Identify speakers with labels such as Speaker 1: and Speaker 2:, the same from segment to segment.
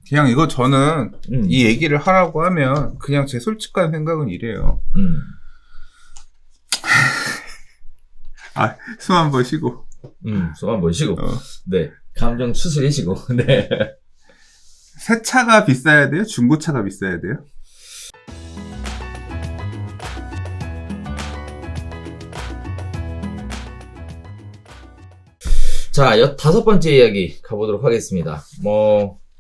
Speaker 1: 그냥 이거 저는 이 얘기를 하라고 하면 그냥 제 솔직한 생각은 이래요. 숨 한 번 쉬고.
Speaker 2: 숨 한 번 쉬고. 네. 감정 추스리시고. 네.
Speaker 1: 새 차가 비싸야 돼요? 중고차가 비싸야 돼요?
Speaker 2: 자, 15번째 이야기 가보도록 하겠습니다.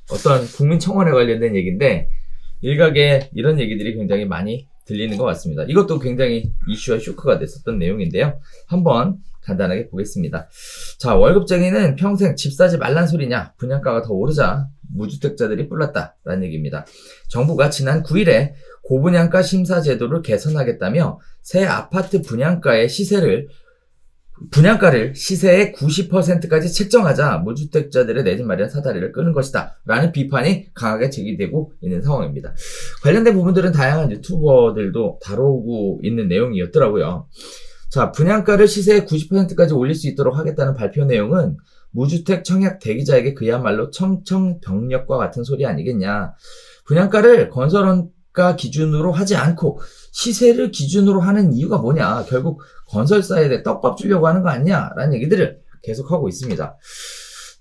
Speaker 2: 어떤 국민청원에 관련된 얘기인데, 일각에 이런 얘기들이 굉장히 많이 들리는 것 같습니다. 이것도 굉장히 이슈와 쇼크가 됐었던 내용인데요. 한번 간단하게 보겠습니다. 자, 월급쟁이는 평생 집 사지 말란 소리냐? 분양가가 더 오르자 무주택자들이 뿔났다. 라는 얘기입니다. 정부가 지난 9일에 고분양가 심사 제도를 개선하겠다며 새 아파트 분양가의 분양가를 시세의 90%까지 책정하자 무주택자들의 내 집 마련 사다리를 끄는 것이다 라는 비판이 강하게 제기되고 있는 상황입니다. 관련된 부분들은 다양한 유튜버들도 다루고 있는 내용이었더라고요. 자, 분양가를 시세의 90%까지 올릴 수 있도록 하겠다는 발표 내용은 무주택 청약 대기자에게 그야말로 청천벽력과 같은 소리 아니겠냐. 분양가를 건설원가 기준으로 하지 않고 시세를 기준으로 하는 이유가 뭐냐. 결국 건설사에 떡밥 주려고 하는 거 아니냐 라는 얘기들을 계속하고 있습니다.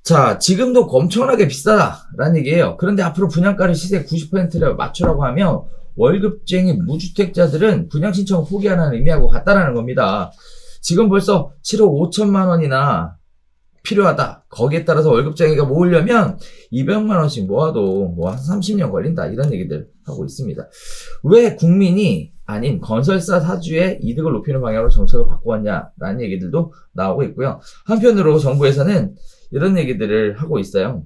Speaker 2: 자, 지금도 엄청나게 비싸다라는 얘기예요. 그런데 앞으로 분양가를 시세 90%를 맞추라고 하면 월급쟁이 무주택자들은 분양 신청을 포기하는 의미하고 같다라는 겁니다. 지금 벌써 7억 5천만 원이나 필요하다. 거기에 따라서 월급쟁이가 모으려면 200만 원씩 모아도 한 30년 걸린다. 이런 얘기들 하고 있습니다. 왜 국민이 아닌 건설사 사주의 이득을 높이는 방향으로 정책을 바꿔왔냐라는 얘기들도 나오고 있고요. 한편으로 정부에서는 이런 얘기들을 하고 있어요.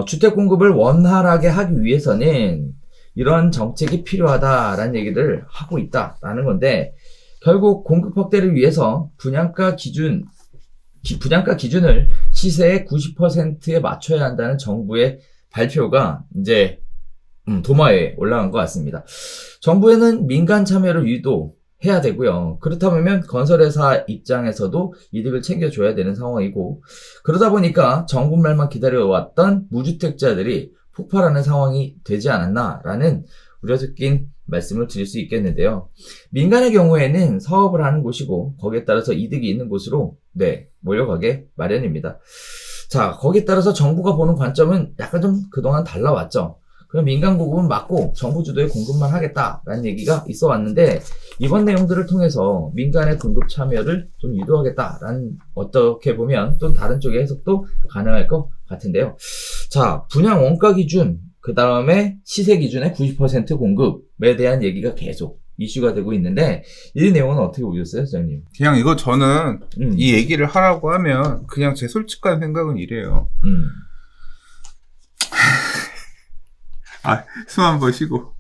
Speaker 2: 주택 공급을 원활하게 하기 위해서는 이런 정책이 필요하다라는 얘기를 하고 있다라는 건데, 결국 공급 확대를 위해서 분양가 기준을 시세의 90%에 맞춰야 한다는 정부의 발표가 이제 도마에 올라간 것 같습니다. 정부에는 민간 참여를 유도해야 되고요. 그렇다면 건설회사 입장에서도 이득을 챙겨줘야 되는 상황이고, 그러다 보니까 정부 말만 기다려왔던 무주택자들이 폭발하는 상황이 되지 않았나라는 우려 섞인 말씀을 드릴 수 있겠는데요. 민간의 경우에는 사업을 하는 곳이고 거기에 따라서 이득이 있는 곳으로 몰려가게 마련입니다. 자, 거기에 따라서 정부가 보는 관점은 약간 좀 그동안 달라왔죠. 그럼 민간 공급은 막고 정부 주도의 공급만 하겠다라는 얘기가 있어 왔는데, 이번 내용들을 통해서 민간의 공급 참여를 좀 유도하겠다라는, 어떻게 보면 또 다른 쪽의 해석도 가능할 것 같은데요. 자, 분양 원가 기준, 그 다음에 시세 기준의 90% 공급에 대한 얘기가 계속 이슈가 되고 있는데, 이 내용은 어떻게 보셨어요, 소장님?
Speaker 1: 그냥 이거 저는 이 얘기를 하라고 하면 그냥 제 솔직한 생각은 이래요. 숨 한 번 쉬고.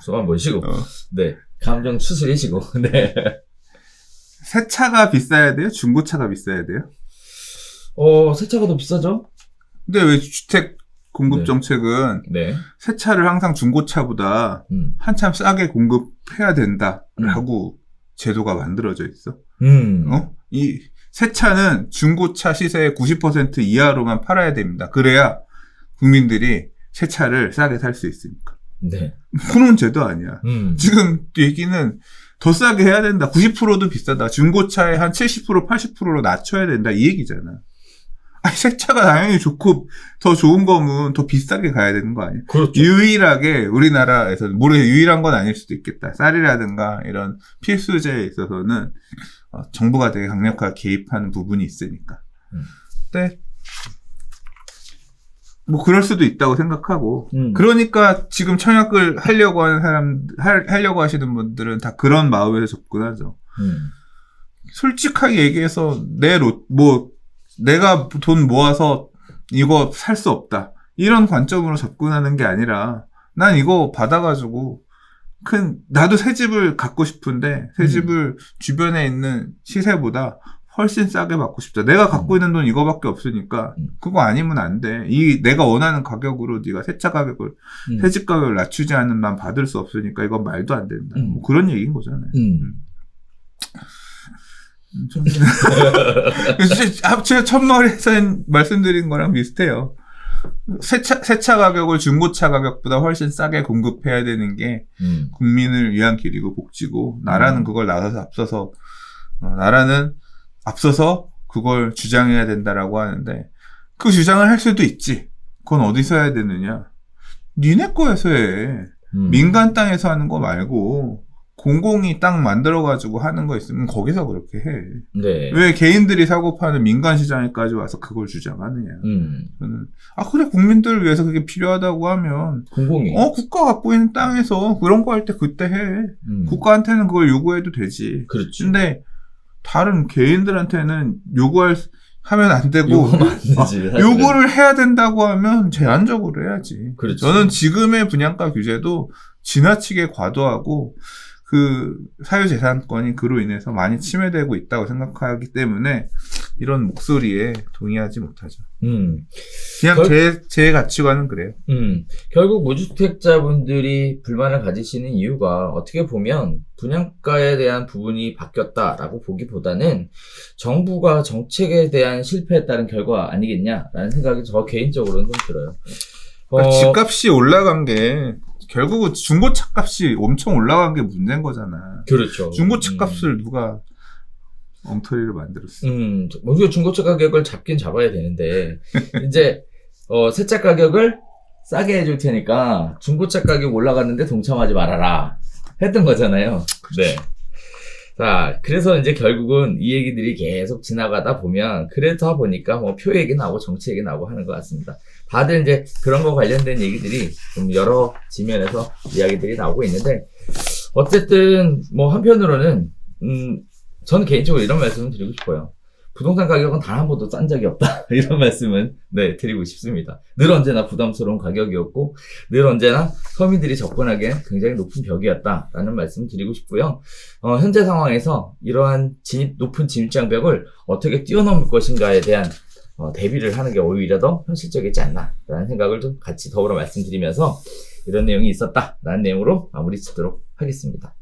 Speaker 2: 숨 한 번 쉬고. 네. 감정 추스리시고. 네.
Speaker 1: 새 차가 비싸야 돼요? 중고차가 비싸야 돼요?
Speaker 2: 새 차가 더 비싸죠?
Speaker 1: 근데 왜 주택 공급 정책은 새 차를 항상 중고차보다 한참 싸게 공급해야 된다라고 제도가 만들어져 있어? 이 새 차는 중고차 시세의 90% 이하로만 팔아야 됩니다. 그래야 국민들이 새 차를 싸게 살 수 있으니까. 그런 제도 아니야. 지금 얘기는 더 싸게 해야 된다. 90%도 비싸다. 중고차의 한 70%, 80%로 낮춰야 된다. 이 얘기잖아. 새 차가 당연히 좋고 더 좋은 거면 더 비싸게 가야 되는 거 아니야?
Speaker 2: 그렇죠.
Speaker 1: 유일하게 우리나라에서 유일한 건 아닐 수도 있겠다. 쌀이라든가 이런 필수재에 있어서는 정부가 되게 강력하게 개입하는 부분이 있으니까. 근데 그럴 수도 있다고 생각하고. 그러니까 지금 청약을 하려고 하려고 하시는 분들은 다 그런 마음에서 접근하죠. 솔직하게 얘기해서 내가 돈 모아서 이거 살 수 없다. 이런 관점으로 접근하는 게 아니라, 난 이거 받아가지고, 나도 새 집을 갖고 싶은데, 새 집을 주변에 있는 시세보다 훨씬 싸게 받고 싶다. 내가 갖고 있는 돈 이거밖에 없으니까, 그거 아니면 안 돼. 내가 원하는 가격으로 네가 새 집 가격을 낮추지 않으면 난 받을 수 없으니까 이건 말도 안 된다. 그런 얘기인 거잖아요. 제가 첫머리에서 말씀드린 거랑 비슷해요. 새차 가격을 중고차 가격보다 훨씬 싸게 공급해야 되는 게 국민을 위한 길이고 복지고 나라는 그걸 나라는 앞서서 그걸 주장해야 된다라고 하는데 그 주장을 할 수도 있지. 그건 어디서 해야 되느냐? 니네 거에서 해. 민간 땅에서 하는 거 말고 공공이 땅 만들어가지고 하는 거 있으면 거기서 그렇게 해.
Speaker 2: 네.
Speaker 1: 왜 개인들이 사고 파는 민간 시장에까지 와서 그걸 주장하느냐. 저는 그래 국민들을 위해서 그게 필요하다고 하면
Speaker 2: 공공이
Speaker 1: 국가 갖고 있는 땅에서 그런 거 할 때 그때 해. 국가한테는 그걸 요구해도 되지.
Speaker 2: 그렇지.
Speaker 1: 근데 다른 개인들한테는 하면 안 되고 요구를 해야 된다고 하면 제한적으로 해야지.
Speaker 2: 그렇지.
Speaker 1: 저는 지금의 분양가 규제도 지나치게 과도하고 그 사유재산권이 그로 인해서 많이 침해되고 있다고 생각하기 때문에 이런 목소리에 동의하지 못하죠. 그냥 제 가치관은 그래요.
Speaker 2: 결국 무주택자분들이 불만을 가지시는 이유가 어떻게 보면 분양가에 대한 부분이 바뀌었다라고 보기보다는 정부가 정책에 대한 실패에 따른 결과 아니겠냐라는 생각이 저 개인적으로는 좀 들어요.
Speaker 1: 집값이 올라간 게 결국은 중고차 값이 엄청 올라간 게 문제인 거잖아.
Speaker 2: 그렇죠.
Speaker 1: 중고차 값을 누가 엉터리를 만들었어.
Speaker 2: 우리가 중고차 가격을 잡긴 잡아야 되는데 이제 새차 가격을 싸게 해줄 테니까 중고차 가격 올라갔는데 동참하지 말아라 했던 거잖아요. 네. 자, 그래서 이제 결국은 이 얘기들이 계속 지나가다 보면 그러다 보니까 뭐 표 얘기 나오고 정치 얘기 나오고 하는 것 같습니다. 다들 이제 그런 거 관련된 얘기들이 좀 여러 지면에서 이야기들이 나오고 있는데 어쨌든 뭐 한편으로는 저는 개인적으로 이런 말씀을 드리고 싶어요. 부동산 가격은 단 한 번도 싼 적이 없다. 이런 말씀은 드리고 싶습니다. 늘 언제나 부담스러운 가격이었고 늘 언제나 서민들이 접근하기엔 굉장히 높은 벽이었다라는 말씀을 드리고 싶고요. 현재 상황에서 이러한 높은 진입장벽을 어떻게 뛰어넘을 것인가에 대한 대비를 하는 게 오히려 더 현실적이지 않나라는 생각을 좀 같이 더불어 말씀드리면서 이런 내용이 있었다라는 내용으로 마무리 짓도록 하겠습니다.